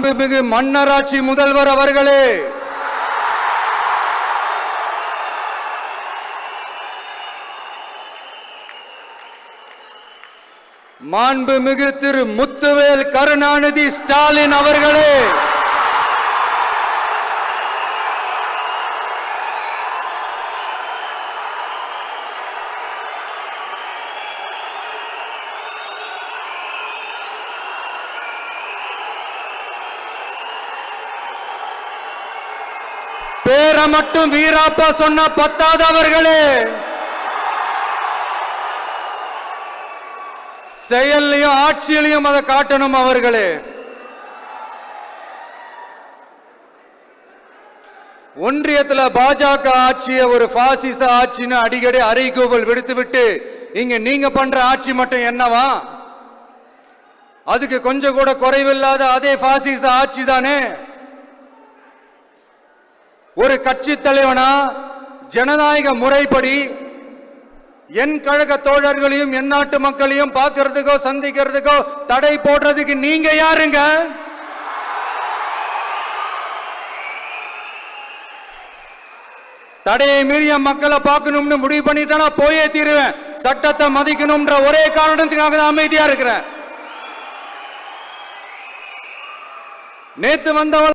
மாண்புமிகு மன்னராட்சி முதல்வர் அவர்களே, மாண்புமிகு திரு முத்துவேல் கருணாநிதி ஸ்டாலின் அவர்களே, பேரை மட்டும் வீராப்பா சொன்ன பத்தாதவர்களே, செயல்லையும் ஆட்சியிலையும் அதை காட்டணும் அவர்களே. ஒன்றியத்துல பாஜக ஆட்சியை ஒரு பாசிச ஆட்சின்னு அடிக்கடி அறைகூவல் விடுத்துவிட்டு இங்க நீங்க பண்ற ஆட்சி மட்டும் என்னவா? அதுக்கு கொஞ்சம் கூட குறைவில்லாத அதே பாசிச ஆட்சி தானே. ஒரு கட்சி தலைவனா ஜனநாயக முறைப்படி என் கழக தோழர்களையும் என் நாட்டு மக்களையும் பார்க்கறதுக்கோ சந்திக்கிறதுக்கோ தடை போடுறதுக்கு நீங்க யாருங்க? தடையை மீறிய மக்களை பார்க்கணும்னு முடிவு பண்ணிட்டா போயே தீருவேன். சட்டத்தை மதிக்கணும்ன்ற ஒரே காரணத்துக்காக தான் அமைதியா இருக்கிறேன். நேத்து வந்தவள்